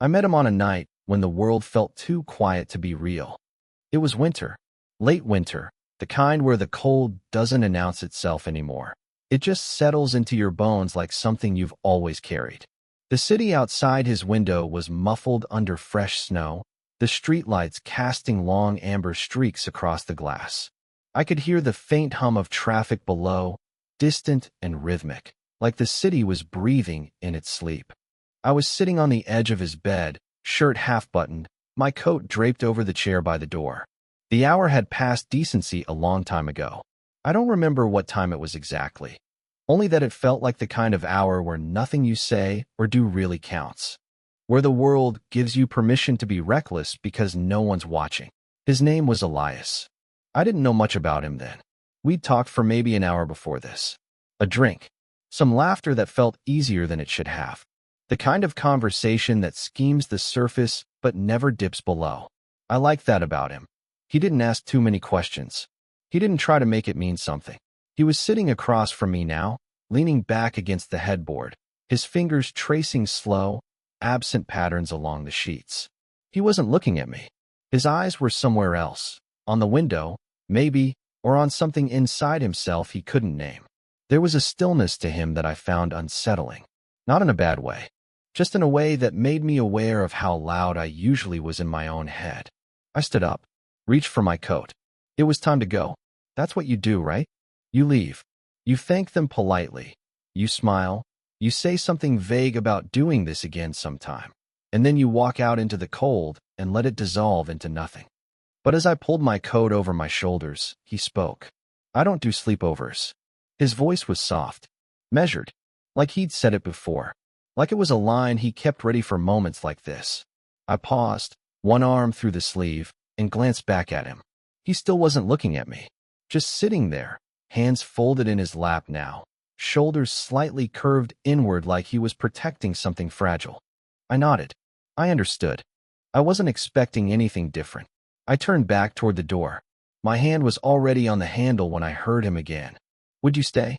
I met him on a night when the world felt too quiet to be real. It was winter, late winter, the kind where the cold doesn't announce itself anymore. It just settles into your bones like something you've always carried. The city outside his window was muffled under fresh snow, the streetlights casting long amber streaks across the glass. I could hear the faint hum of traffic below, distant and rhythmic, like the city was breathing in its sleep. I was sitting on the edge of his bed, shirt half-buttoned, my coat draped over the chair by the door. The hour had passed decency a long time ago. I don't remember what time it was exactly, only that it felt like the kind of hour where nothing you say or do really counts, where the world gives you permission to be reckless because no one's watching. His name was Elias. I didn't know much about him then. We'd talked for maybe an hour before this. A drink, some laughter that felt easier than it should have. The kind of conversation that skims the surface but never dips below. I liked that about him. He didn't ask too many questions. He didn't try to make it mean something. He was sitting across from me now, leaning back against the headboard, his fingers tracing slow, absent patterns along the sheets. He wasn't looking at me. His eyes were somewhere else, on the window, maybe, or on something inside himself he couldn't name. There was a stillness to him that I found unsettling, not in a bad way, just in a way that made me aware of how loud I usually was in my own head. I stood up, reached for my coat. It was time to go. That's what you do, right? You leave. You thank them politely. You smile. You say something vague about doing this again sometime. And then you walk out into the cold and let it dissolve into nothing. But as I pulled my coat over my shoulders, he spoke. I don't do sleepovers. His voice was soft, measured, like he'd said it before, like it was a line he kept ready for moments like this. I paused, one arm through the sleeve, and glanced back at him. He still wasn't looking at me, just sitting there, hands folded in his lap now, shoulders slightly curved inward like he was protecting something fragile. I nodded. I understood. I wasn't expecting anything different. I turned back toward the door. My hand was already on the handle when I heard him again. Would you stay?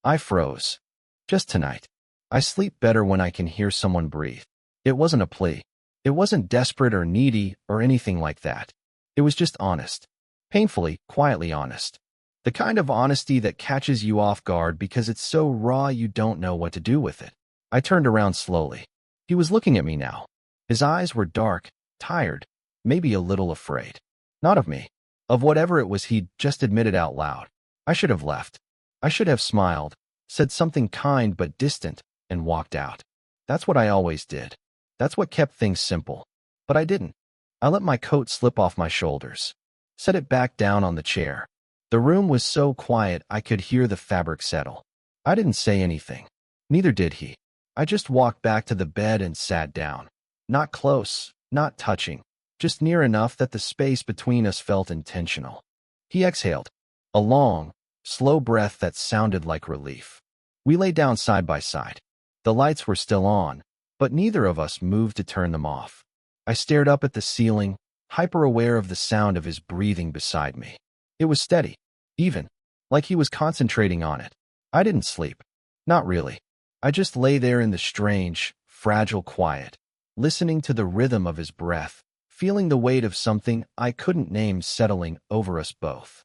I froze. Just tonight. I sleep better when I can hear someone breathe. It wasn't a plea. It wasn't desperate or needy or anything like that. It was just honest. Painfully, quietly honest. The kind of honesty that catches you off guard because it's so raw you don't know what to do with it. I turned around slowly. He was looking at me now. His eyes were dark, tired, maybe a little afraid. Not of me. Of whatever it was he'd just admitted out loud. I should have left. I should have smiled, said something kind but distant, and walked out. That's what I always did. That's what kept things simple. But I didn't. I let my coat slip off my shoulders. Set it back down on the chair. The room was so quiet I could hear the fabric settle. I didn't say anything. Neither did he. I just walked back to the bed and sat down. Not close, not touching, just near enough that the space between us felt intentional. He exhaled, a long, slow breath that sounded like relief. We lay down side by side. The lights were still on, but neither of us moved to turn them off. I stared up at the ceiling, hyper-aware of the sound of his breathing beside me. It was steady, even, like he was concentrating on it. I didn't sleep. Not really. I just lay there in the strange, fragile quiet, listening to the rhythm of his breath, feeling the weight of something I couldn't name settling over us both.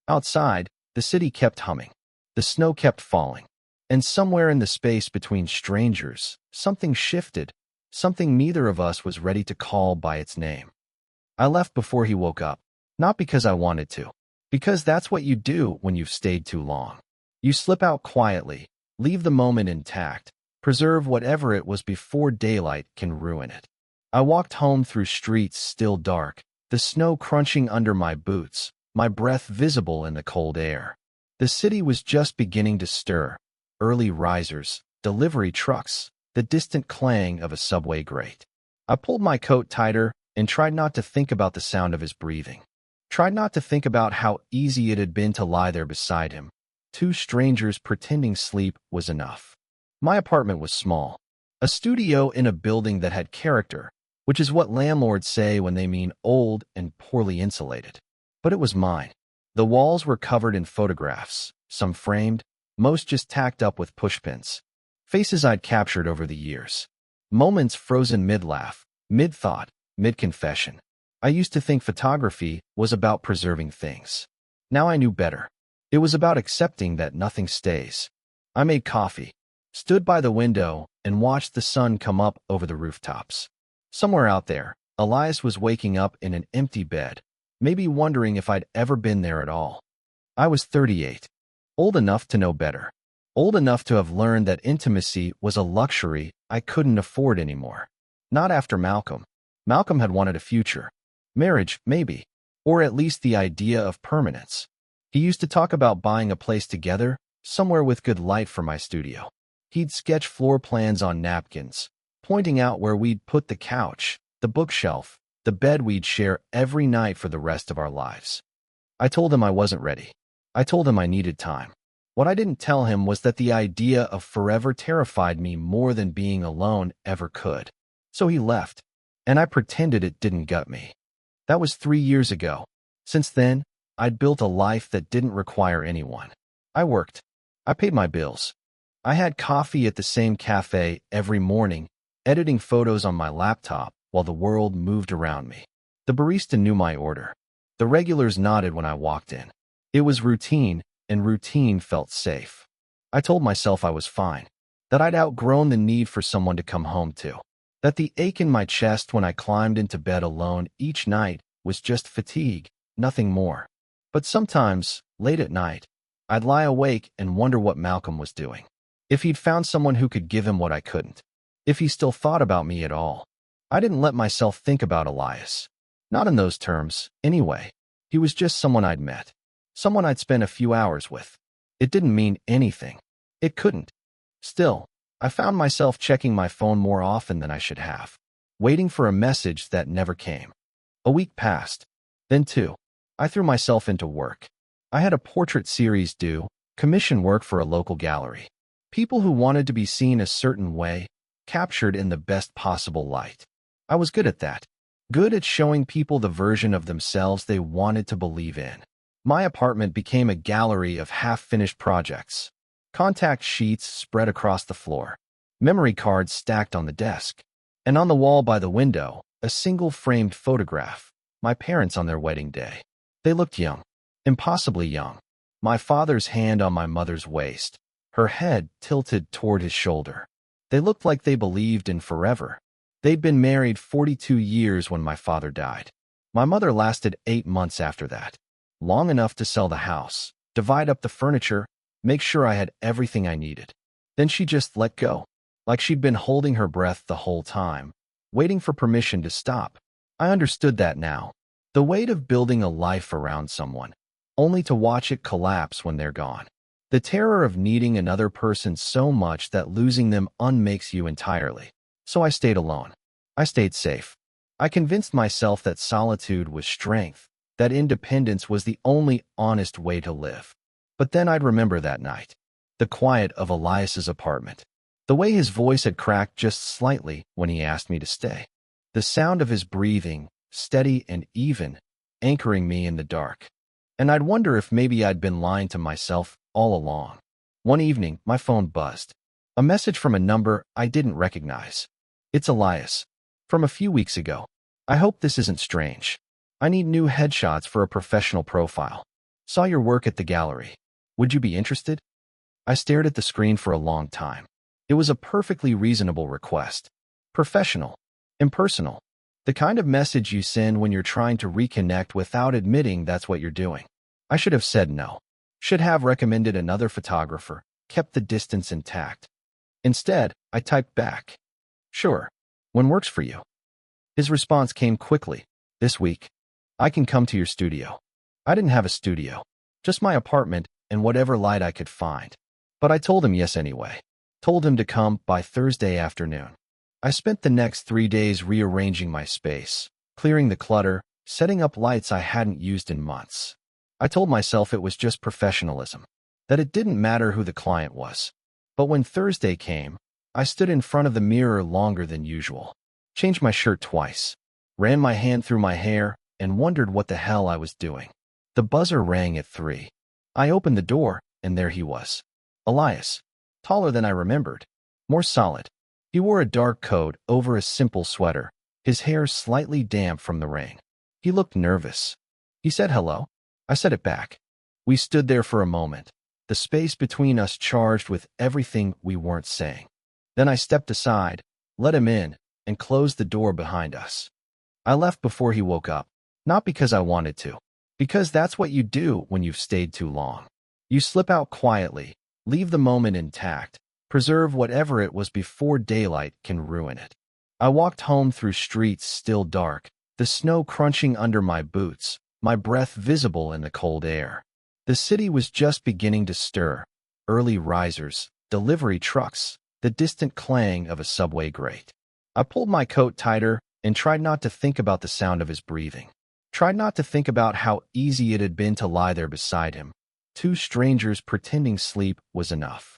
Outside, the city kept humming. The snow kept falling. And somewhere in the space between strangers, something shifted, something neither of us was ready to call by its name. I left before he woke up, not because I wanted to, because that's what you do when you've stayed too long. You slip out quietly, leave the moment intact, preserve whatever it was before daylight can ruin it. I walked home through streets still dark, the snow crunching under my boots, my breath visible in the cold air. The city was just beginning to stir. Early risers, delivery trucks, the distant clang of a subway grate. I pulled my coat tighter and tried not to think about the sound of his breathing. Tried not to think about how easy it had been to lie there beside him. Two strangers pretending sleep was enough. My apartment was small. A studio in a building that had character, which is what landlords say when they mean old and poorly insulated. But it was mine. The walls were covered in photographs, some framed, most just tacked up with pushpins. Faces I'd captured over the years. Moments frozen mid-laugh, mid-thought, mid-confession. I used to think photography was about preserving things. Now I knew better. It was about accepting that nothing stays. I made coffee, stood by the window, and watched the sun come up over the rooftops. Somewhere out there, Elias was waking up in an empty bed, maybe wondering if I'd ever been there at all. I was 38, old enough to know better, old enough to have learned that intimacy was a luxury I couldn't afford anymore. Not after Malcolm. Malcolm had wanted a future. Marriage, maybe, or at least the idea of permanence. He used to talk about buying a place together, somewhere with good light for my studio. He'd sketch floor plans on napkins, pointing out where we'd put the couch, the bookshelf, the bed we'd share every night for the rest of our lives. I told him I wasn't ready. I told him I needed time. What I didn't tell him was that the idea of forever terrified me more than being alone ever could. So he left, and I pretended it didn't gut me. That was 3 years ago. Since then, I'd built a life that didn't require anyone. I worked. I paid my bills. I had coffee at the same cafe every morning, editing photos on my laptop while the world moved around me. The barista knew my order. The regulars nodded when I walked in. It was routine, and routine felt safe. I told myself I was fine, that I'd outgrown the need for someone to come home to, that the ache in my chest when I climbed into bed alone each night was just fatigue, nothing more. But sometimes, late at night, I'd lie awake and wonder what Malcolm was doing. If he'd found someone who could give him what I couldn't. If he still thought about me at all. I didn't let myself think about Elias. Not in those terms, anyway. He was just someone I'd met. Someone I'd spent a few hours with. It didn't mean anything. It couldn't. Still, I found myself checking my phone more often than I should have, waiting for a message that never came. A week passed. Then 2. I threw myself into work. I had a portrait series due, commission work for a local gallery. People who wanted to be seen a certain way, captured in the best possible light. I was good at that. Good at showing people the version of themselves they wanted to believe in. My apartment became a gallery of half-finished projects. Contact sheets spread across the floor. Memory cards stacked on the desk. And on the wall by the window, a single framed photograph. My parents on their wedding day. They looked young. Impossibly young. My father's hand on my mother's waist. Her head tilted toward his shoulder. They looked like they believed in forever. They'd been married 42 years when my father died. My mother lasted 8 months after that. Long enough to sell the house, divide up the furniture, make sure I had everything I needed. Then she just let go, like she'd been holding her breath the whole time, waiting for permission to stop. I understood that now. The weight of building a life around someone, only to watch it collapse when they're gone. The terror of needing another person so much that losing them unmakes you entirely. So I stayed alone. I stayed safe. I convinced myself that solitude was strength, that independence was the only honest way to live. But then I'd remember that night. The quiet of Elias's apartment. The way his voice had cracked just slightly when he asked me to stay. The sound of his breathing, steady and even, anchoring me in the dark. And I'd wonder if maybe I'd been lying to myself all along. One evening, my phone buzzed. A message from a number I didn't recognize. It's Elias. From a few weeks ago. I hope this isn't strange. I need new headshots for a professional profile. Saw your work at the gallery. Would you be interested? I stared at the screen for a long time. It was a perfectly reasonable request. Professional. Impersonal. The kind of message you send when you're trying to reconnect without admitting that's what you're doing. I should have said no. Should have recommended another photographer, kept the distance intact. Instead, I typed back. Sure. When works for you? His response came quickly. This week. I can come to your studio. I didn't have a studio. Just my apartment and whatever light I could find. But I told him yes anyway. Told him to come by Thursday afternoon. I spent the next 3 days rearranging my space, clearing the clutter, setting up lights I hadn't used in months. I told myself it was just professionalism, that it didn't matter who the client was. But when Thursday came, I stood in front of the mirror longer than usual, changed my shirt twice, ran my hand through my hair, and wondered what the hell I was doing. The buzzer rang at 3. I opened the door, and there he was. Elias. Taller than I remembered. More solid. He wore a dark coat over a simple sweater, his hair slightly damp from the rain. He looked nervous. He said hello. I said it back. We stood there for a moment, the space between us charged with everything we weren't saying. Then I stepped aside, let him in, and closed the door behind us. I left before he woke up, not because I wanted to, because that's what you do when you've stayed too long. You slip out quietly, leave the moment intact, preserve whatever it was before daylight can ruin it. I walked home through streets still dark, the snow crunching under my boots, my breath visible in the cold air. The city was just beginning to stir, early risers, delivery trucks, the distant clang of a subway grate. I pulled my coat tighter and tried not to think about the sound of his breathing. Tried not to think about how easy it had been to lie there beside him. Two strangers pretending sleep was enough.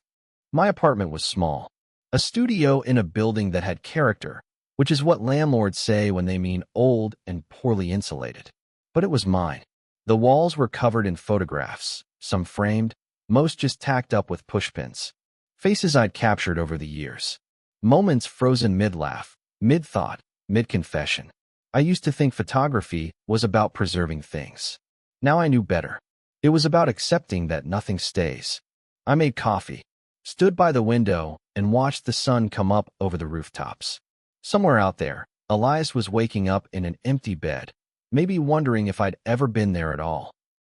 My apartment was small, a studio in a building that had character, which is what landlords say when they mean old and poorly insulated. But it was mine. The walls were covered in photographs, some framed, most just tacked up with pushpins. Faces I'd captured over the years. Moments frozen mid-laugh, mid-thought, mid-confession. I used to think photography was about preserving things. Now I knew better. It was about accepting that nothing stays. I made coffee, stood by the window, and watched the sun come up over the rooftops. Somewhere out there, Elias was waking up in an empty bed, maybe wondering if I'd ever been there at all.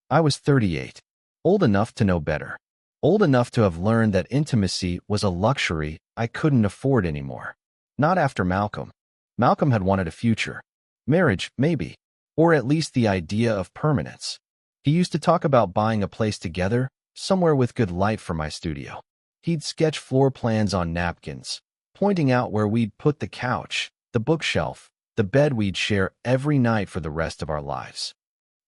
I was 38, old enough to know better, old enough to have learned that intimacy was a luxury I couldn't afford anymore. Not after Malcolm. Malcolm had wanted a future. Marriage, maybe, or at least the idea of permanence. He used to talk about buying a place together, somewhere with good light for my studio. He'd sketch floor plans on napkins, pointing out where we'd put the couch, the bookshelf, the bed we'd share every night for the rest of our lives.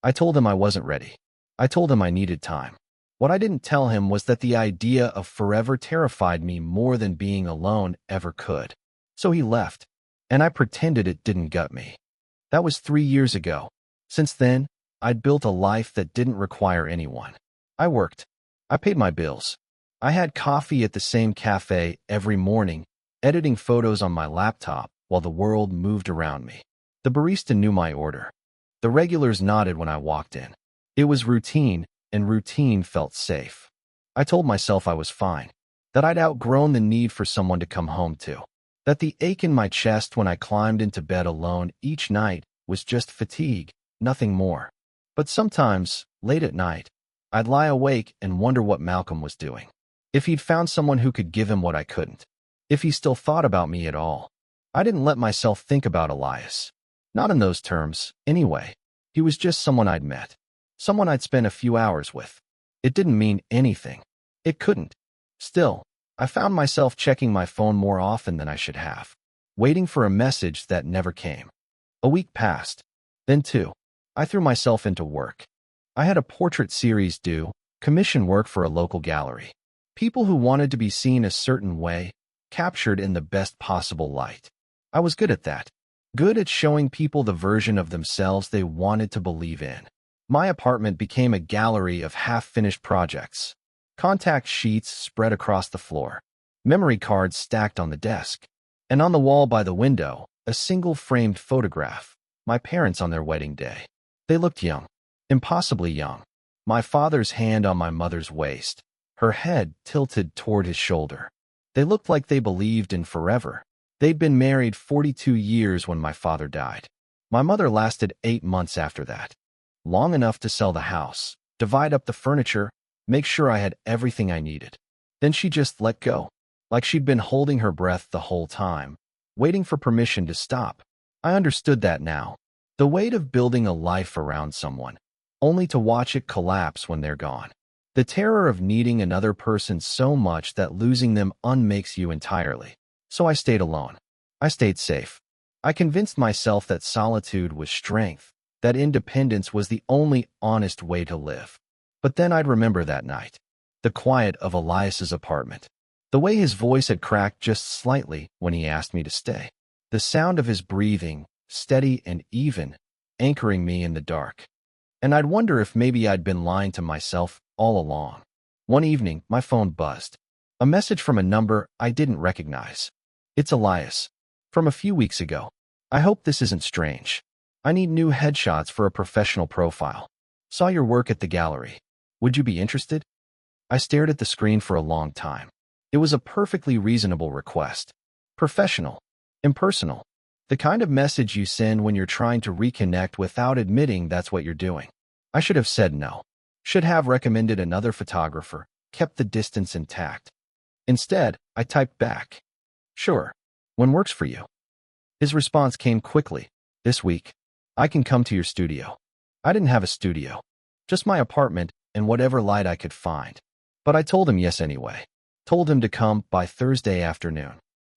I told him I wasn't ready. I told him I needed time. What I didn't tell him was that the idea of forever terrified me more than being alone ever could. So he left, and I pretended it didn't gut me. That was 3 years ago. Since then, I'd built a life that didn't require anyone. I worked. I paid my bills. I had coffee at the same cafe every morning, editing photos on my laptop while the world moved around me. The barista knew my order. The regulars nodded when I walked in. It was routine, and routine felt safe. I told myself I was fine, that I'd outgrown the need for someone to come home to, that the ache in my chest when I climbed into bed alone each night was just fatigue, nothing more. But sometimes, late at night, I'd lie awake and wonder what Malcolm was doing. If he'd found someone who could give him what I couldn't. If he still thought about me at all. I didn't let myself think about Elias. Not in those terms, anyway. He was just someone I'd met. Someone I'd spent a few hours with. It didn't mean anything. It couldn't. Still, I found myself checking my phone more often than I should have, waiting for a message that never came. A week passed. Then 2. I threw myself into work. I had a portrait series due, commission work for a local gallery. People who wanted to be seen a certain way, captured in the best possible light. I was good at that. Good at showing people the version of themselves they wanted to believe in. My apartment became a gallery of half-finished projects. Contact sheets spread across the floor. Memory cards stacked on the desk. And on the wall by the window, a single framed photograph. My parents on their wedding day. They looked young. Impossibly young. My father's hand on my mother's waist. Her head tilted toward his shoulder. They looked like they believed in forever. They'd been married 42 years when my father died. My mother lasted 8 months after that. Long enough to sell the house, divide up the furniture, make sure I had everything I needed. Then she just let go, like she'd been holding her breath the whole time, waiting for permission to stop. I understood that now. The weight of building a life around someone, only to watch it collapse when they're gone. The terror of needing another person so much that losing them unmakes you entirely. So I stayed alone. I stayed safe. I convinced myself that solitude was strength, that independence was the only honest way to live. But then I'd remember that night. The quiet of Elias's apartment. The way his voice had cracked just slightly when he asked me to stay. The sound of his breathing, steady and even, anchoring me in the dark. And I'd wonder if maybe I'd been lying to myself all along. One evening, my phone buzzed. A message from a number I didn't recognize. It's Elias. From a few weeks ago. I hope this isn't strange. I need new headshots for a professional profile. Saw your work at the gallery. Would you be interested? I stared at the screen for a long time. It was a perfectly reasonable request. Professional. Impersonal. The kind of message you send when you're trying to reconnect without admitting that's what you're doing. I should have said no. Should have recommended another photographer, kept the distance intact. Instead, I typed back. Sure. When works for you. His response came quickly. This week. I can come to your studio. I didn't have a studio. Just my apartment and whatever light I could find. But I told him yes anyway. Told him to come by Thursday afternoon.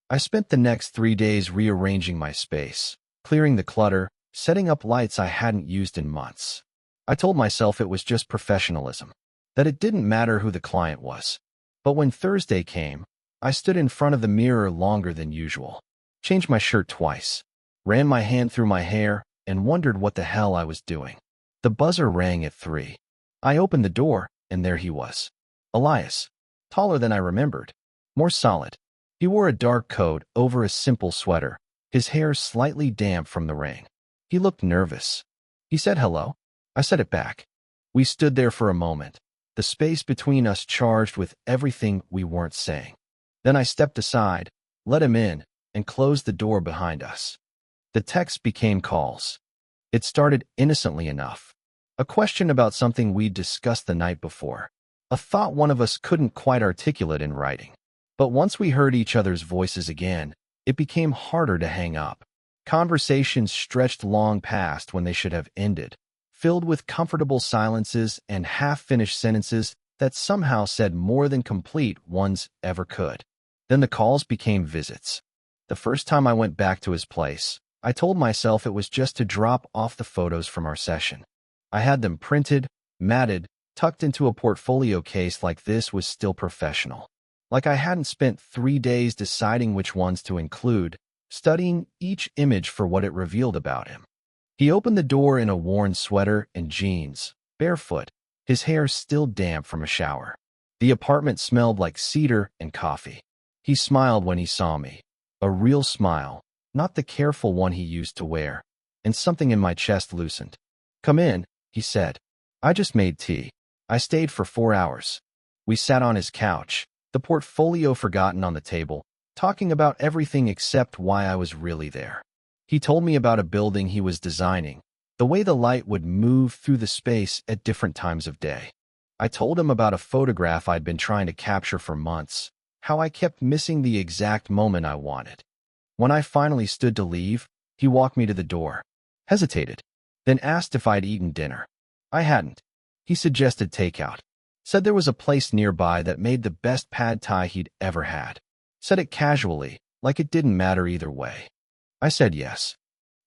I spent the next 3 days rearranging my space, clearing the clutter, setting up lights I hadn't used in months. I told myself it was just professionalism, that it didn't matter who the client was. But when Thursday came, I stood in front of the mirror longer than usual, changed my shirt twice, ran my hand through my hair, and wondered what the hell I was doing. The buzzer rang at 3. I opened the door, and there he was. Elias. Taller than I remembered. More solid. He wore a dark coat over a simple sweater, his hair slightly damp from the rain. He looked nervous. He said hello. I said it back. We stood there for a moment, the space between us charged with everything we weren't saying. Then I stepped aside, let him in, and closed the door behind us. The text became calls. It started innocently enough. A question about something we'd discussed the night before. A thought one of us couldn't quite articulate in writing. But once we heard each other's voices again, it became harder to hang up. Conversations stretched long past when they should have ended, filled with comfortable silences and half-finished sentences that somehow said more than complete ones ever could. Then the calls became visits. The first time I went back to his place, I told myself it was just to drop off the photos from our session. I had them printed, matted, tucked into a portfolio case like this was still professional. Like I hadn't spent 3 days deciding which ones to include, studying each image for what it revealed about him. He opened the door in a worn sweater and jeans, barefoot, his hair still damp from a shower. The apartment smelled like cedar and coffee. He smiled when he saw me. A real smile, not the careful one he used to wear, and something in my chest loosened. Come in, he said. I just made tea. I stayed for 4 hours. We sat on his couch, the portfolio forgotten on the table, talking about everything except why I was really there. He told me about a building he was designing, the way the light would move through the space at different times of day. I told him about a photograph I'd been trying to capture for months, how I kept missing the exact moment I wanted. When I finally stood to leave, he walked me to the door, hesitated, then asked if I'd eaten dinner. I hadn't. He suggested takeout. Said there was a place nearby that made the best pad thai he'd ever had. Said it casually, like it didn't matter either way. I said yes.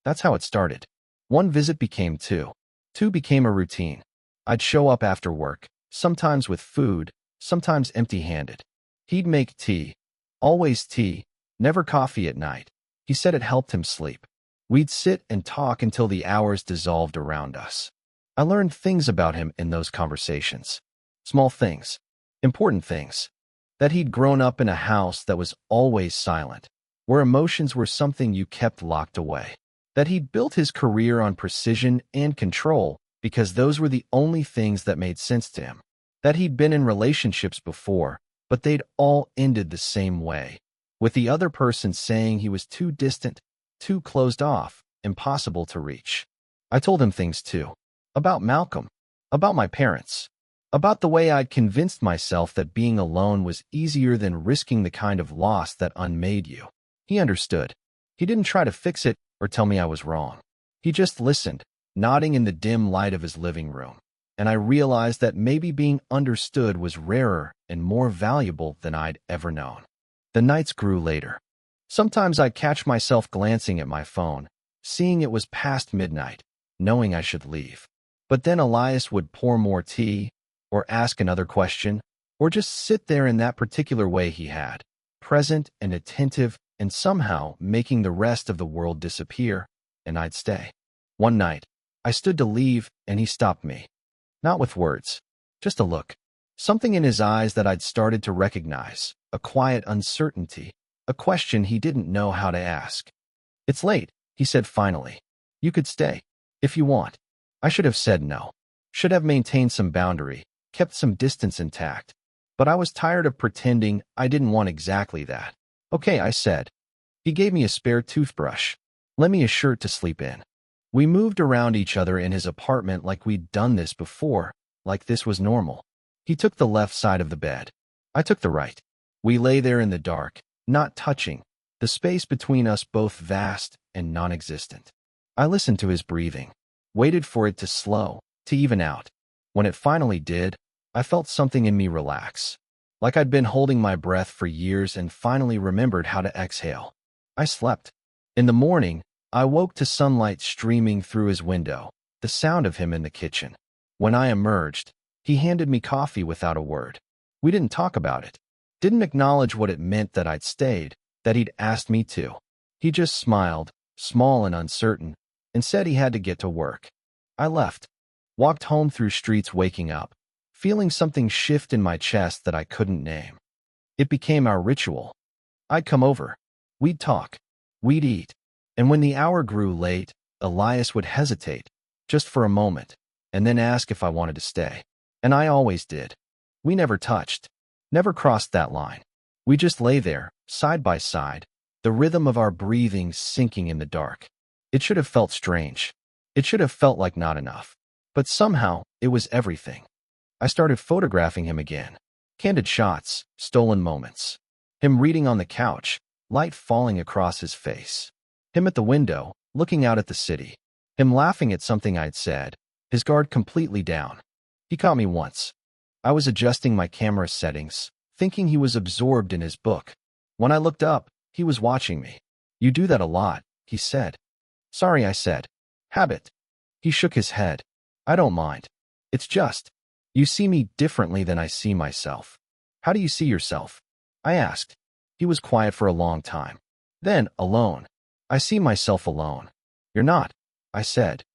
That's how it started. 1 visit became 2. 2 became a routine. I'd show up after work, sometimes with food, sometimes empty-handed. He'd make tea. Always tea, never coffee at night. He said it helped him sleep. We'd sit and talk until the hours dissolved around us. I learned things about him in those conversations. Small things. Important things. That he'd grown up in a house that was always silent, where emotions were something you kept locked away. That he'd built his career on precision and control because those were the only things that made sense to him. That he'd been in relationships before, but they'd all ended the same way, with the other person saying he was too distant, too closed off, impossible to reach. I told him things too. About Malcolm. About my parents. About the way I'd convinced myself that being alone was easier than risking the kind of loss that unmade you. He understood. He didn't try to fix it or tell me I was wrong. He just listened, nodding in the dim light of his living room. And I realized that maybe being understood was rarer and more valuable than I'd ever known. The nights grew later. Sometimes I'd catch myself glancing at my phone, seeing it was past midnight, knowing I should leave. But then Elias would pour more tea, or ask another question, or just sit there in that particular way he had, present and attentive and somehow making the rest of the world disappear, and I'd stay. One night, I stood to leave and he stopped me. Not with words, just a look. Something in his eyes that I'd started to recognize, a quiet uncertainty, a question he didn't know how to ask. "It's late," he said finally. "You could stay, if you want." I should have said no. Should have maintained some boundary, kept some distance intact. But I was tired of pretending I didn't want exactly that. "Okay," I said. He gave me a spare toothbrush. Lent me a shirt to sleep in. We moved around each other in his apartment like we'd done this before, like this was normal. He took the left side of the bed. I took the right. We lay there in the dark, not touching, the space between us both vast and non-existent. I listened to his breathing, waited for it to slow, to even out. When it finally did, I felt something in me relax, like I'd been holding my breath for years and finally remembered how to exhale. I slept. In the morning, I woke to sunlight streaming through his window, the sound of him in the kitchen. When I emerged, he handed me coffee without a word. We didn't talk about it. Didn't acknowledge what it meant that I'd stayed, that he'd asked me to. He just smiled, small and uncertain, and said he had to get to work. I left. Walked home through streets waking up, feeling something shift in my chest that I couldn't name. It became our ritual. I'd come over. We'd talk. We'd eat. And when the hour grew late, Elias would hesitate, just for a moment, and then ask if I wanted to stay. And I always did. We never touched. Never crossed that line. We just lay there, side by side, the rhythm of our breathing sinking in the dark. It should have felt strange. It should have felt like not enough. But somehow, it was everything. I started photographing him again. Candid shots, stolen moments. Him reading on the couch, light falling across his face. Him at the window, looking out at the city. Him laughing at something I'd said, his guard completely down. He caught me once. I was adjusting my camera settings, thinking he was absorbed in his book. When I looked up, he was watching me. "You do that a lot," he said. "Sorry," I said. "Habit." He shook his head. "I don't mind. It's just, you see me differently than I see myself." "How do you see yourself?" I asked. He was quiet for a long time. Then, alone. "I see myself alone." "You're not," I said.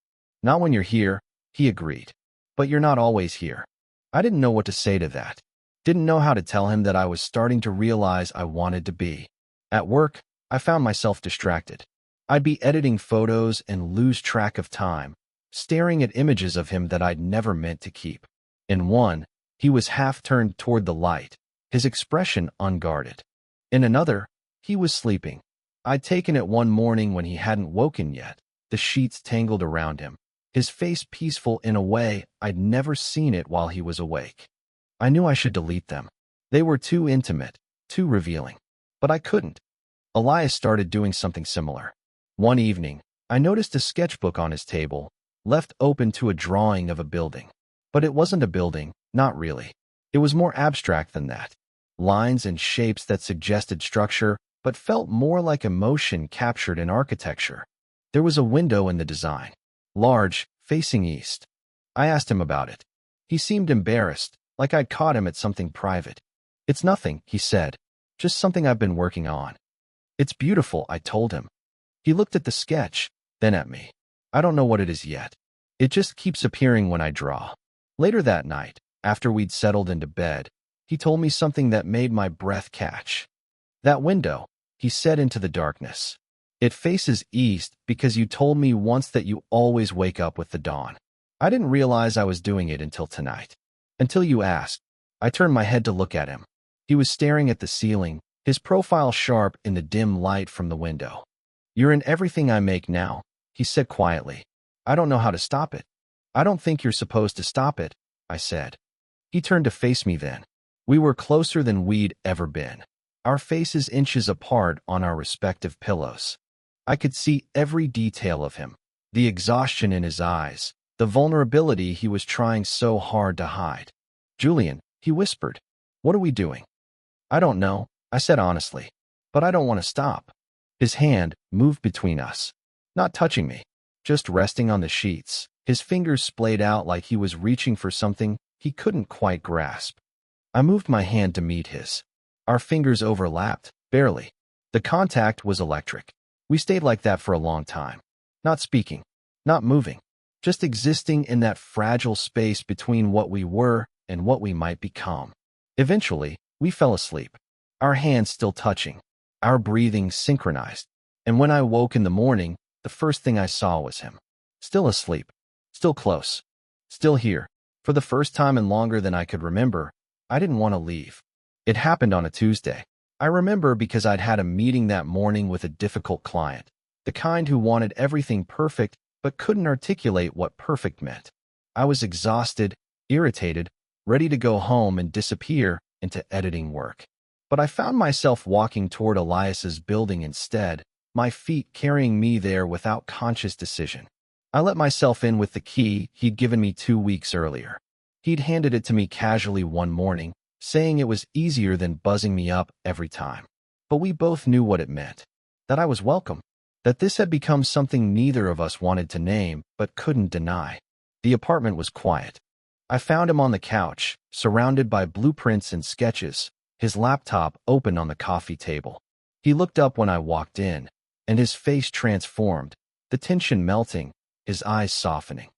"Not when you're here," he agreed. "But you're not always here." I didn't know what to say to that. Didn't know how to tell him that I was starting to realize I wanted to be. At work, I found myself distracted. I'd be editing photos and lose track of time, staring at images of him that I'd never meant to keep. In one, he was half turned toward the light, his expression unguarded. In another, he was sleeping. I'd taken it one morning when he hadn't woken yet, the sheets tangled around him, his face peaceful in a way I'd never seen it while he was awake. I knew I should delete them. They were too intimate, too revealing. But I couldn't. Elias started doing something similar. One evening, I noticed a sketchbook on his table, left open to a drawing of a building. But it wasn't a building, not really. It was more abstract than that. Lines and shapes that suggested structure, but felt more like emotion captured in architecture. There was a window in the design. Large, facing east. I asked him about it. He seemed embarrassed, like I'd caught him at something private. "It's nothing," he said. "Just something I've been working on." "It's beautiful," I told him. He looked at the sketch, then at me. "I don't know what it is yet. It just keeps appearing when I draw." Later that night, after we'd settled into bed, he told me something that made my breath catch. "That window," he said into the darkness. "It faces east because you told me once that you always wake up with the dawn." I didn't realize I was doing it until tonight. Until you asked. I turned my head to look at him. He was staring at the ceiling, his profile sharp in the dim light from the window. "You're in everything I make now," he said quietly. "I don't know how to stop it." "I don't think you're supposed to stop it," I said. He turned to face me then. We were closer than we'd ever been, our faces inches apart on our respective pillows. I could see every detail of him, the exhaustion in his eyes, the vulnerability he was trying so hard to hide. "Julian," he whispered, "what are we doing?" "I don't know," I said honestly, "but I don't want to stop." His hand moved between us, not touching me, just resting on the sheets, his fingers splayed out like he was reaching for something he couldn't quite grasp. I moved my hand to meet his. Our fingers overlapped, barely. The contact was electric. We stayed like that for a long time, not speaking, not moving, just existing in that fragile space between what we were and what we might become. Eventually, we fell asleep, our hands still touching. our breathing synchronized. And when I woke in the morning, the first thing I saw was him. Still asleep. Still close. Still here. For the first time in longer than I could remember, I didn't want to leave. It happened on a Tuesday. I remember because I'd had a meeting that morning with a difficult client, the kind who wanted everything perfect but couldn't articulate what perfect meant. I was exhausted, irritated, ready to go home and disappear into editing work. But I found myself walking toward Elias's building instead, my feet carrying me there without conscious decision. I let myself in with the key he'd given me 2 weeks earlier. He'd handed it to me casually one morning, saying it was easier than buzzing me up every time. But we both knew what it meant. That I was welcome. That this had become something neither of us wanted to name but couldn't deny. The apartment was quiet. I found him on the couch, surrounded by blueprints and sketches, his laptop open on the coffee table. He looked up when I walked in, and his face transformed, the tension melting, his eyes softening.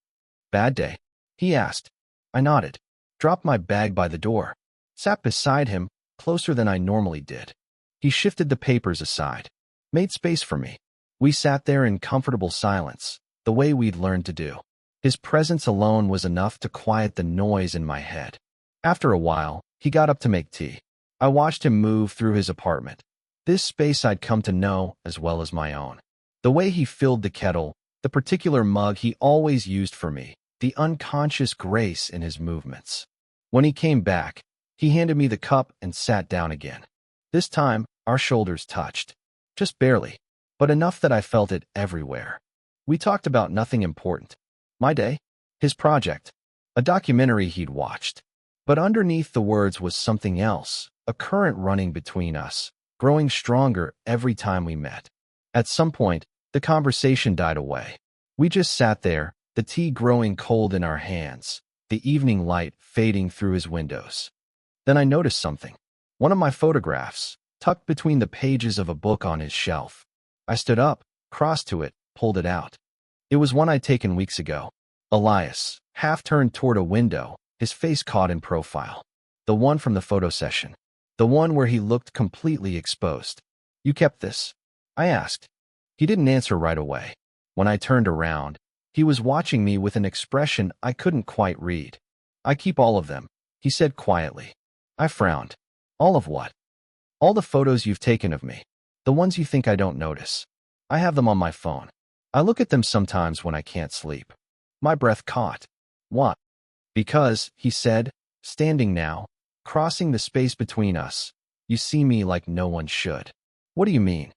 "Bad day?" he asked. I nodded, dropped my bag by the door, sat beside him, closer than I normally did. He shifted the papers aside, made space for me. We sat there in comfortable silence, the way we'd learned to do. His presence alone was enough to quiet the noise in my head. After a while, he got up to make tea. I watched him move through his apartment, this space I'd come to know as well as my own. The way he filled the kettle, the particular mug he always used for me, the unconscious grace in his movements. When he came back, he handed me the cup and sat down again. This time, our shoulders touched. Just barely, but enough that I felt it everywhere. We talked about nothing important. My day, his project, a documentary he'd watched. But underneath the words was something else, a current running between us, growing stronger every time we met. At some point, the conversation died away. We just sat there, the tea growing cold in our hands, the evening light fading through his windows. Then I noticed something. One of my photographs, tucked between the pages of a book on his shelf. I stood up, crossed to it, pulled it out. It was one I'd taken weeks ago. Elias, half turned toward a window, his face caught in profile. The one from the photo session. The one where he looked completely exposed. "You kept this?" I asked. He didn't answer right away. When I turned around, he was watching me with an expression I couldn't quite read. "I keep all of them," he said quietly. I frowned. "All of what?" "All the photos you've taken of me. The ones you think I don't notice. I have them on my phone. I look at them sometimes when I can't sleep." My breath caught. "What?" "Because," he said, standing now, crossing the space between us, "you see me like no one should." "What do you mean?"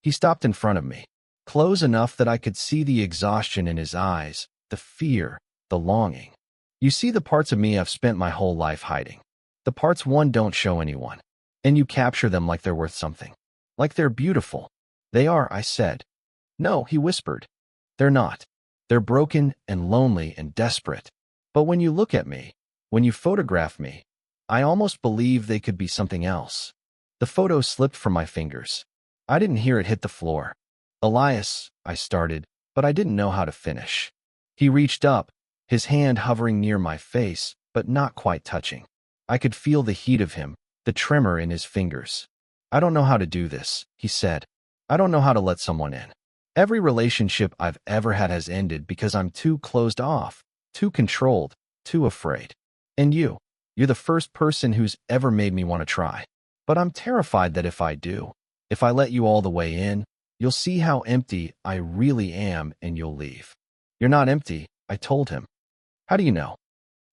He stopped in front of me, close enough that I could see the exhaustion in his eyes, the fear, the longing. "You see the parts of me I've spent my whole life hiding. The parts one don't show anyone. And you capture them like they're worth something. Like they're beautiful." "They are," I said. "No," he whispered. "They're not. They're broken and lonely and desperate. But when you look at me, when you photograph me, I almost believe they could be something else." The photo slipped from my fingers. I didn't hear it hit the floor. "Elias," I started, but I didn't know how to finish. He reached up, his hand hovering near my face, but not quite touching. I could feel the heat of him, the tremor in his fingers. "I don't know how to do this," he said. "I don't know how to let someone in. Every relationship I've ever had has ended because I'm too closed off, too controlled, too afraid. And you're the first person who's ever made me want to try. But I'm terrified that if I do, if I let you all the way in, you'll see how empty I really am and you'll leave." "You're not empty," I told him. "How do you know?"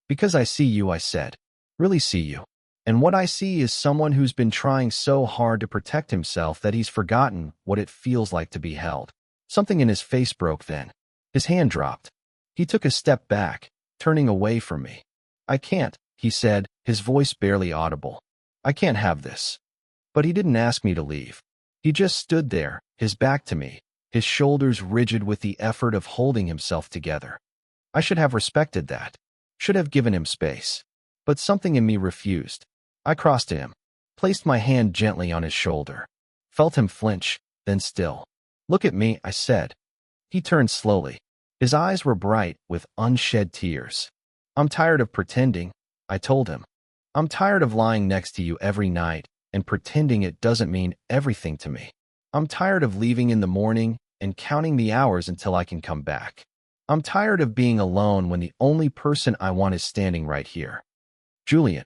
"Because I see you," I said. "Really see you. And what I see is someone who's been trying so hard to protect himself that he's forgotten what it feels like to be held." Something in his face broke then. His hand dropped. He took a step back, turning away from me. "I can't," he said, his voice barely audible. "I can't have this." But he didn't ask me to leave. He just stood there, his back to me, his shoulders rigid with the effort of holding himself together. I should have respected that, should have given him space. But something in me refused. I crossed to him, placed my hand gently on his shoulder, felt him flinch, then still. "Look at me," I said. He turned slowly. His eyes were bright with unshed tears. "I'm tired of pretending," I told him. "I'm tired of lying next to you every night, and pretending it doesn't mean everything to me. I'm tired of leaving in the morning and counting the hours until I can come back. I'm tired of being alone when the only person I want is standing right here. Julian.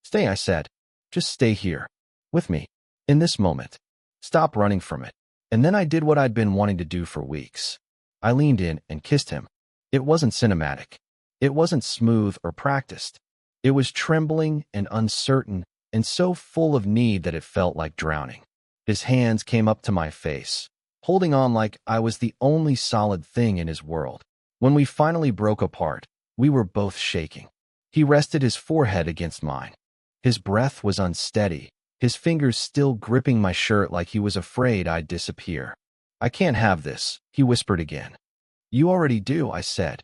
Stay, I said. Just stay here. With me. In this moment. Stop running from it. And then I did what I'd been wanting to do for weeks. I leaned in and kissed him. It wasn't cinematic. It wasn't smooth or practiced. It was trembling and uncertain and so full of need that it felt like drowning. His hands came up to my face, holding on like I was the only solid thing in his world. When we finally broke apart, we were both shaking. He rested his forehead against mine. His breath was unsteady, his fingers still gripping my shirt like he was afraid I'd disappear. I can't have this, he whispered again. You already do, I said.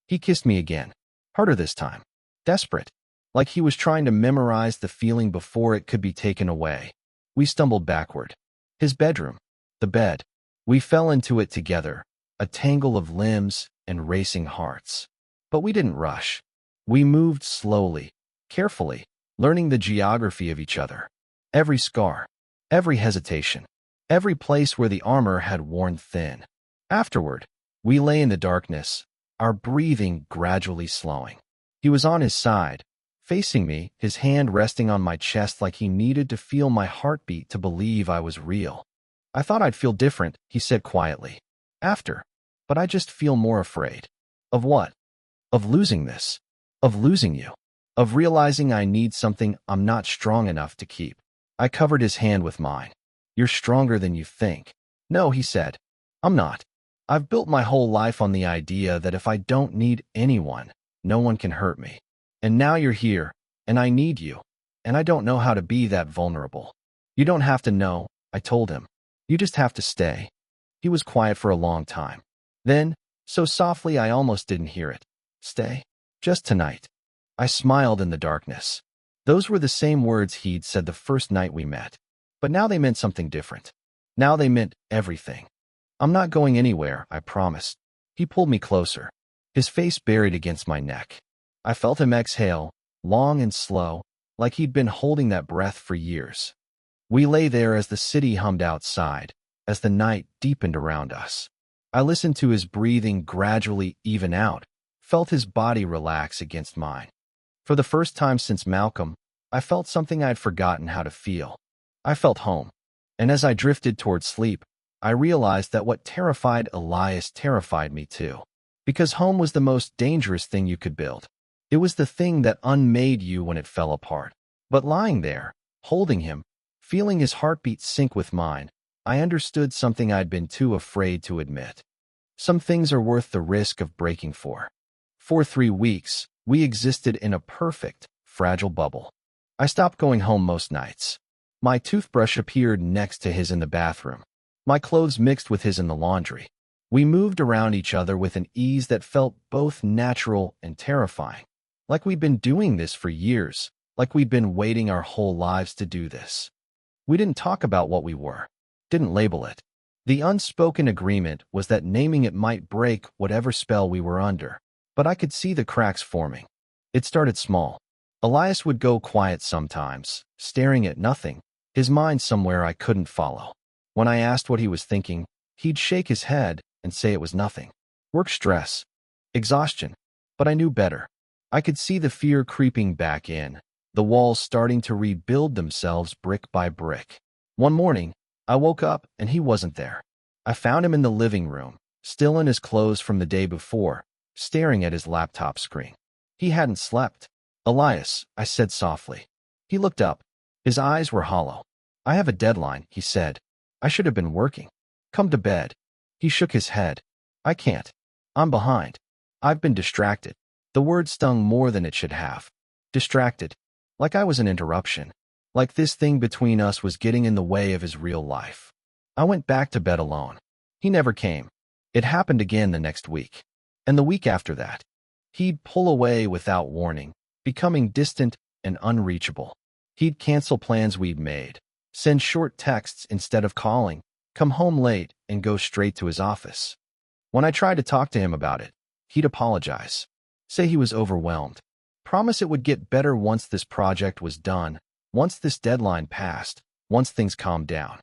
He kissed me again, harder this time, desperate, like he was trying to memorize the feeling before it could be taken away. We stumbled backward. His bedroom, the bed. We fell into it together, a tangle of limbs and racing hearts. But we didn't rush. We moved slowly, carefully, learning the geography of each other. Every scar, every hesitation, every place where the armor had worn thin. Afterward, we lay in the darkness, our breathing gradually slowing. He was on his side, facing me, his hand resting on my chest like he needed to feel my heartbeat to believe I was real. I thought I'd feel different, he said quietly. After. But I just feel more afraid. Of what? Of losing this. Of losing you. Of realizing I need something I'm not strong enough to keep. I covered his hand with mine. You're stronger than you think. No, he said. I'm not. I've built my whole life on the idea that if I don't need anyone, no one can hurt me. And now you're here, and I need you, and I don't know how to be that vulnerable. You don't have to know, I told him. You just have to stay. He was quiet for a long time. Then, so softly I almost didn't hear it. Stay. Just tonight. I smiled in the darkness. Those were the same words he'd said the first night we met. But now they meant something different. Now they meant everything. I'm not going anywhere, I promised. He pulled me closer, his face buried against my neck. I felt him exhale, long and slow, like he'd been holding that breath for years. We lay there as the city hummed outside, as the night deepened around us. I listened to his breathing gradually even out, felt his body relax against mine. For the first time since Malcolm, I felt something I'd forgotten how to feel. I felt home. And as I drifted toward sleep, I realized that what terrified Elias terrified me too. Because home was the most dangerous thing you could build. It was the thing that unmade you when it fell apart. But lying there, holding him, feeling his heartbeat sync with mine, I understood something I'd been too afraid to admit. Some things are worth the risk of breaking for. For 3 weeks, we existed in a perfect, fragile bubble. I stopped going home most nights. My toothbrush appeared next to his in the bathroom. My clothes mixed with his in the laundry. We moved around each other with an ease that felt both natural and terrifying. Like we'd been doing this for years, like we'd been waiting our whole lives to do this. We didn't talk about what we were, didn't label it. The unspoken agreement was that naming it might break whatever spell we were under, but I could see the cracks forming. It started small. Elias would go quiet sometimes, staring at nothing, his mind somewhere I couldn't follow. When I asked what he was thinking, he'd shake his head and say it was nothing. Work stress, exhaustion. But I knew better. I could see the fear creeping back in, the walls starting to rebuild themselves brick by brick. One morning, I woke up and he wasn't there. I found him in the living room, still in his clothes from the day before, staring at his laptop screen. He hadn't slept. Elias, I said softly. He looked up. His eyes were hollow. I have a deadline, he said. I should have been working. Come to bed. He shook his head. I can't. I'm behind. I've been distracted. The word stung more than it should have. Distracted. Like I was an interruption. Like this thing between us was getting in the way of his real life. I went back to bed alone. He never came. It happened again the next week. And the week after that. He'd pull away without warning, becoming distant and unreachable. He'd cancel plans we'd made, send short texts instead of calling, come home late and go straight to his office. When I tried to talk to him about it, he'd apologize, say he was overwhelmed, promise it would get better once this project was done, Once this deadline passed, once things calmed down.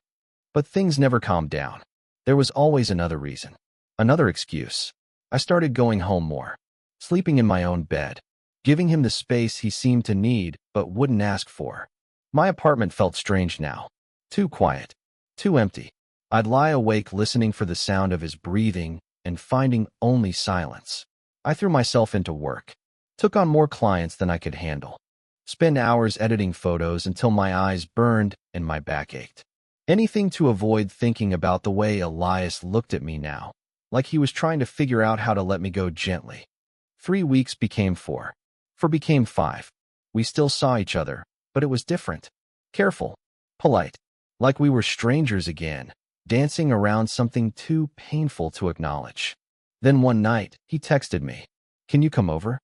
But things never calmed down. There was always another reason. Another excuse. I started going home more. Sleeping in my own bed. Giving him the space he seemed to need but wouldn't ask for. My apartment felt strange now. Too quiet. Too empty. I'd lie awake listening for the sound of his breathing and finding only silence. I threw myself into work. Took on more clients than I could handle. Spent hours editing photos until my eyes burned and my back ached. Anything to avoid thinking about the way Elias looked at me now, like he was trying to figure out how to let me go gently. 3 weeks became 4. 4 became 5. We still saw each other, but it was different. Careful. Polite. Like we were strangers again, dancing around something too painful to acknowledge. Then one night, he texted me, "Can you come over?"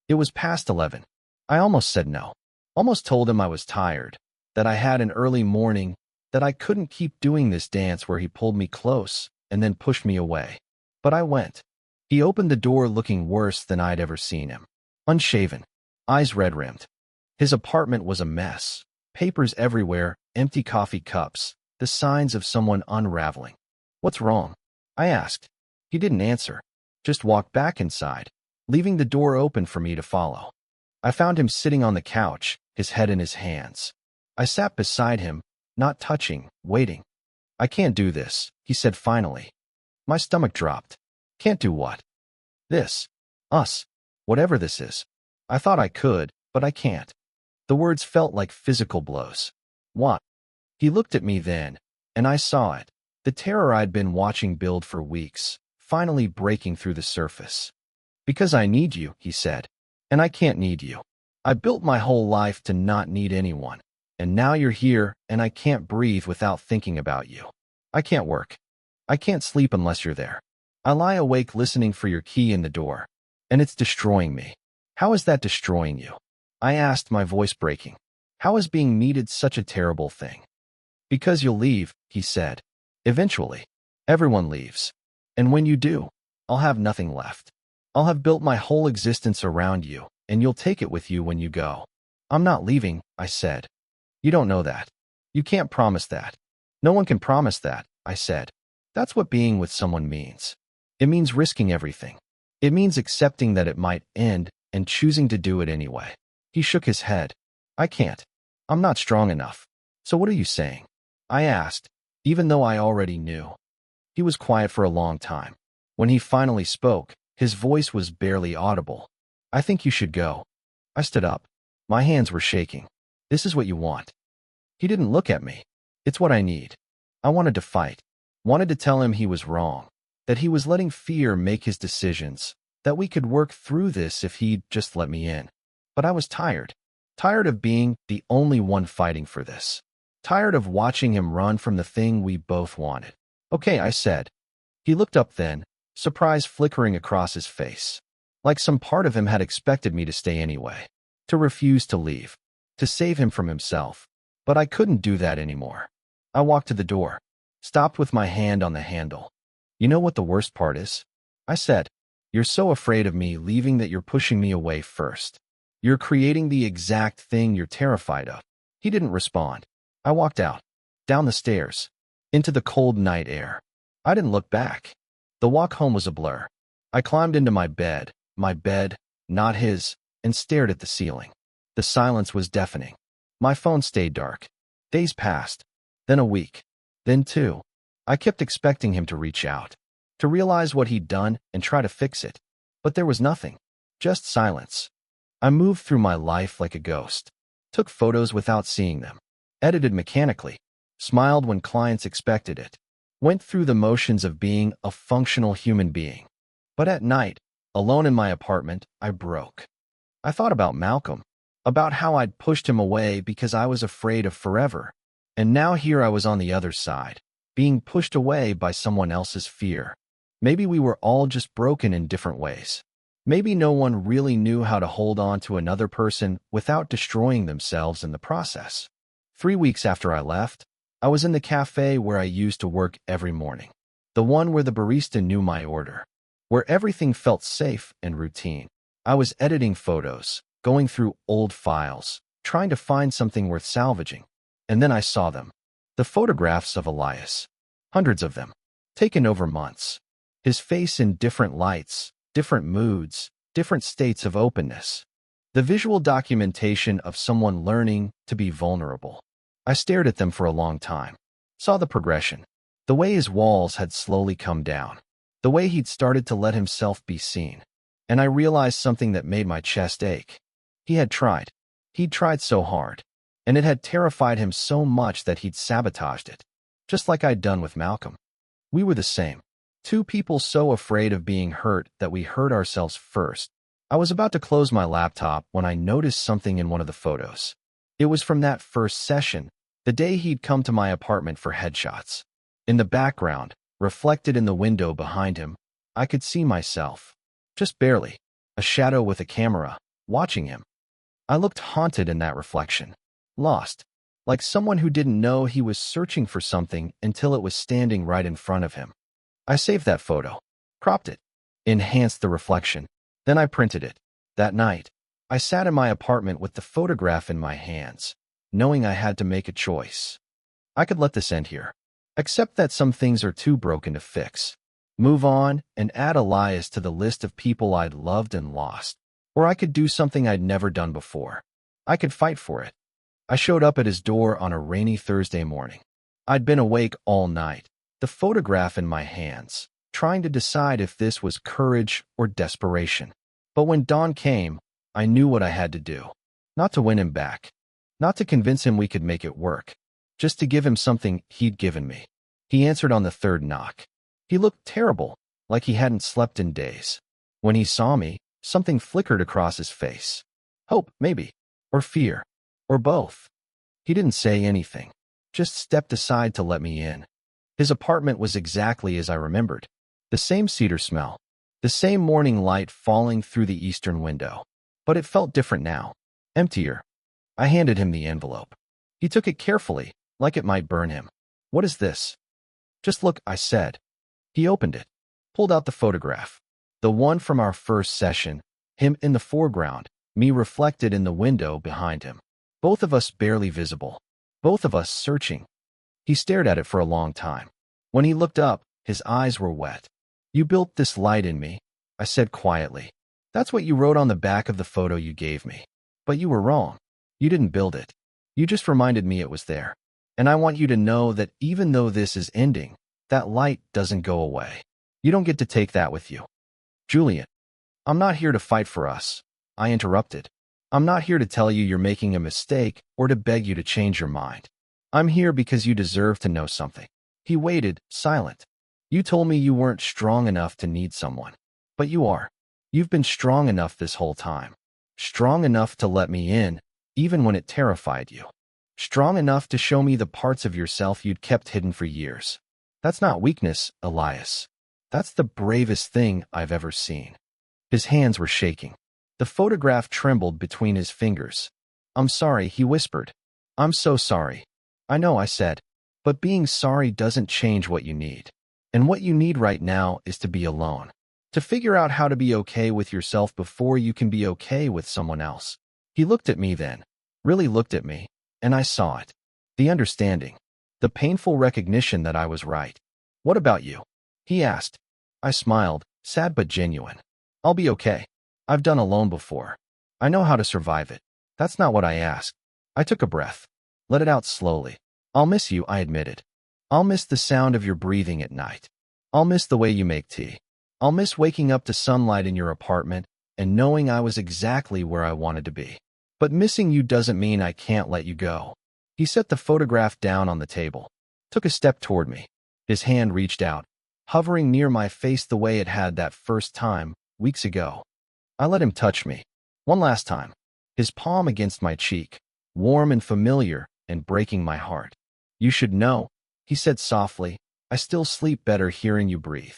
It was past 11. I almost said no. Almost told him I was tired, that I had an early morning, that I couldn't keep doing this dance where he pulled me close and then pushed me away. But I went. He opened the door looking worse than I'd ever seen him. Unshaven. Eyes red-rimmed. His apartment was a mess. Papers everywhere, empty coffee cups, the signs of someone unraveling. "What's wrong?" I asked. He didn't answer. Just walked back inside, leaving the door open for me to follow. I found him sitting on the couch, his head in his hands. I sat beside him, not touching, waiting. "I can't do this," he said finally. My stomach dropped. "Can't do what?" "This. Us. Whatever this is. I thought I could, but I can't." The words felt like physical blows. "What?" He looked at me then, and I saw it. The terror I'd been watching build for weeks, finally breaking through the surface. "Because I need you," he said. "And I can't need you. I built my whole life to not need anyone. And now you're here, and I can't breathe without thinking about you. I can't work. I can't sleep unless you're there. I lie awake listening for your key in the door. And it's destroying me." "How is that destroying you?" I asked, my voice breaking. "How is being needed such a terrible thing?" "Because you'll leave," he said. "Eventually. Everyone leaves. And when you do, I'll have nothing left. I'll have built my whole existence around you, and you'll take it with you when you go." "I'm not leaving," I said. "You don't know that. You can't promise that." "No one can promise that," I said. "That's what being with someone means. It means risking everything. It means accepting that it might end and choosing to do it anyway." He shook his head. "I can't. I'm not strong enough." "So what are you saying?" I asked, even though I already knew. He was quiet for a long time. When he finally spoke, his voice was barely audible. "I think you should go." I stood up. My hands were shaking. "This is what you want." He didn't look at me. "It's what I need." I wanted to fight. Wanted to tell him he was wrong. That he was letting fear make his decisions. That we could work through this if he'd just let me in. But I was tired. Tired of being the only one fighting for this. Tired of watching him run from the thing we both wanted. "Okay," I said. He looked up then, surprise flickering across his face. Like some part of him had expected me to stay anyway. To refuse to leave. To save him from himself. But I couldn't do that anymore. I walked to the door. Stopped with my hand on the handle. "You know what the worst part is?" I said. "You're so afraid of me leaving that you're pushing me away first. You're creating the exact thing you're terrified of." He didn't respond. I walked out. Down the stairs. Into the cold night air. I didn't look back. The walk home was a blur. I climbed into my bed, not his, and stared at the ceiling. The silence was deafening. My phone stayed dark. Days passed. Then a week. Then 2. I kept expecting him to reach out. To realize what he'd done and try to fix it. But there was nothing. Just silence. I moved through my life like a ghost. Took photos without seeing them. Edited mechanically. Smiled when clients expected it. Went through the motions of being a functional human being. But at night, alone in my apartment, I broke. I thought about Malcolm. About how I'd pushed him away because I was afraid of forever. And now here I was on the other side, being pushed away by someone else's fear. Maybe we were all just broken in different ways. Maybe no one really knew how to hold on to another person without destroying themselves in the process. 3 weeks after I left, I was in the cafe where I used to work every morning. The one where the barista knew my order. Where everything felt safe and routine. I was editing photos, going through old files, trying to find something worth salvaging. And then I saw them. The photographs of Elias. Hundreds of them. Taken over months. His face in different lights, different moods, different states of openness. The visual documentation of someone learning to be vulnerable. I stared at them for a long time. Saw the progression. The way his walls had slowly come down. The way he'd started to let himself be seen. And I realized something that made my chest ache. He had tried. He'd tried so hard. And it had terrified him so much that he'd sabotaged it. Just like I'd done with Malcolm. We were the same. Two people so afraid of being hurt that we hurt ourselves first. I was about to close my laptop when I noticed something in one of the photos. It was from that first session, the day he'd come to my apartment for headshots. In the background, reflected in the window behind him, I could see myself. Just barely. A shadow with a camera, watching him. I looked haunted in that reflection. Lost. Like someone who didn't know he was searching for something until it was standing right in front of him. I saved that photo. Cropped it. Enhanced the reflection. Then I printed it. That night, I sat in my apartment with the photograph in my hands, knowing I had to make a choice. I could let this end here. Accept that some things are too broken to fix. Move on and add Elias to the list of people I'd loved and lost. Or I could do something I'd never done before. I could fight for it. I showed up at his door on a rainy Thursday morning. I'd been awake all night, the photograph in my hands, trying to decide if this was courage or desperation. But when dawn came, I knew what I had to do. Not to win him back. Not to convince him we could make it work. Just to give him something he'd given me. He answered on the third knock. He looked terrible, like he hadn't slept in days. When he saw me, something flickered across his face. Hope, maybe. Or fear. Or both. He didn't say anything. Just stepped aside to let me in. His apartment was exactly as I remembered. The same cedar smell. The same morning light falling through the eastern window. But it felt different now. Emptier. I handed him the envelope. He took it carefully, like it might burn him. What is this? Just look, I said. He opened it. Pulled out the photograph. The one from our first session. Him in the foreground. Me reflected in the window behind him. Both of us barely visible. Both of us searching. He stared at it for a long time. When he looked up, his eyes were wet. You built this light in me, I said quietly. That's what you wrote on the back of the photo you gave me. But you were wrong. You didn't build it. You just reminded me it was there. And I want you to know that even though this is ending, that light doesn't go away. You don't get to take that with you. Julian, I'm not here to fight for us. I interrupted. I'm not here to tell you you're making a mistake or to beg you to change your mind. I'm here because you deserve to know something. He waited, silent. You told me you weren't strong enough to need someone. But you are. You've been strong enough this whole time. Strong enough to let me in, even when it terrified you. Strong enough to show me the parts of yourself you'd kept hidden for years. That's not weakness, Elias. That's the bravest thing I've ever seen. His hands were shaking. The photograph trembled between his fingers. I'm sorry, he whispered. I'm so sorry. I know, I said. But being sorry doesn't change what you need. And what you need right now is to be alone. To figure out how to be okay with yourself before you can be okay with someone else. He looked at me then. Really looked at me. And I saw it. The understanding. The painful recognition that I was right. What about you? He asked. I smiled, sad but genuine. I'll be okay. I've done alone before. I know how to survive it. That's not what I asked. I took a breath. Let it out slowly. I'll miss you, I admitted. I'll miss the sound of your breathing at night. I'll miss the way you make tea. I'll miss waking up to sunlight in your apartment and knowing I was exactly where I wanted to be. But missing you doesn't mean I can't let you go. He set the photograph down on the table, took a step toward me. His hand reached out, hovering near my face the way it had that first time, weeks ago. I let him touch me. One last time. His palm against my cheek, warm and familiar and breaking my heart. You should know, he said softly, I still sleep better hearing you breathe.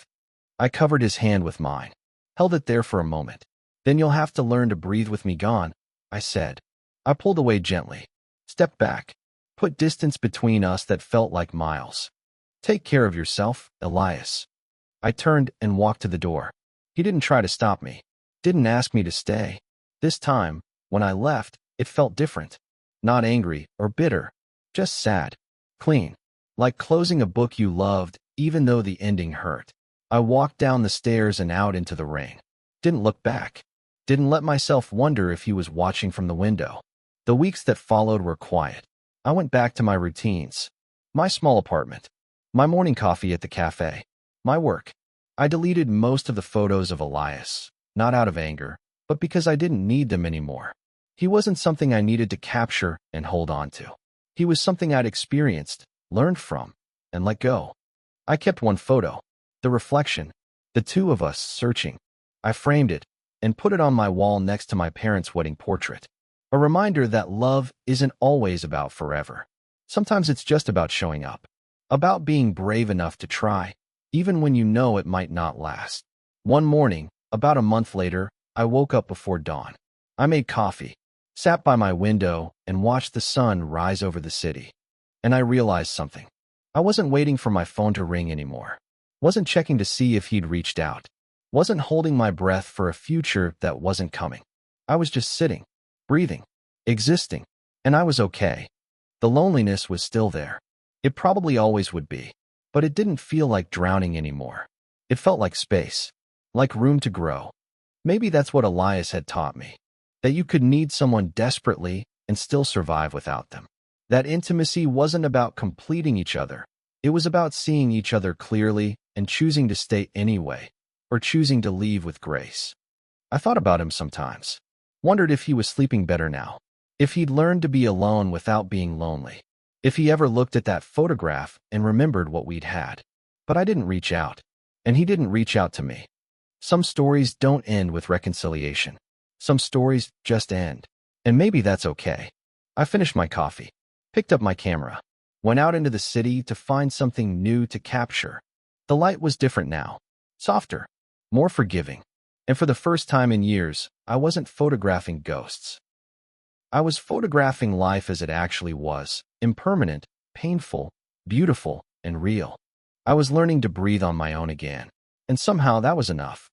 I covered his hand with mine, held it there for a moment. Then you'll have to learn to breathe with me gone, I said. I pulled away gently, stepped back, put distance between us that felt like miles. Take care of yourself, Elias. I turned and walked to the door. He didn't try to stop me. Didn't ask me to stay. This time, when I left, it felt different. Not angry or bitter, just sad, clean. Like closing a book you loved, even though the ending hurt. I walked down the stairs and out into the rain. Didn't look back. Didn't let myself wonder if he was watching from the window. The weeks that followed were quiet. I went back to my routines. My small apartment. My morning coffee at the cafe. My work. I deleted most of the photos of Elias, not out of anger, but because I didn't need them anymore. He wasn't something I needed to capture and hold on to. He was something I'd experienced, learned from, and let go. I kept one photo, the reflection, the two of us searching. I framed it and put it on my wall next to my parents' wedding portrait. A reminder that love isn't always about forever. Sometimes it's just about showing up, about being brave enough to try, even when you know it might not last. One morning, about a month later, I woke up before dawn. I made coffee, sat by my window, and watched the sun rise over the city. And I realized something. I wasn't waiting for my phone to ring anymore. Wasn't checking to see if he'd reached out. Wasn't holding my breath for a future that wasn't coming. I was just sitting, breathing, existing, and I was okay. The loneliness was still there. It probably always would be, but it didn't feel like drowning anymore. It felt like space, like room to grow. Maybe that's what Elias had taught me, that you could need someone desperately and still survive without them. That intimacy wasn't about completing each other. It was about seeing each other clearly and choosing to stay anyway, or choosing to leave with grace. I thought about him sometimes, wondered if he was sleeping better now, if he'd learned to be alone without being lonely, if he ever looked at that photograph and remembered what we'd had. But I didn't reach out, and he didn't reach out to me. Some stories don't end with reconciliation. Some stories just end, and maybe that's okay. I finished my coffee, picked up my camera, went out into the city to find something new to capture. The light was different now, softer, more forgiving, and for the first time in years, I wasn't photographing ghosts. I was photographing life as it actually was, impermanent, painful, beautiful, and real. I was learning to breathe on my own again, and somehow that was enough.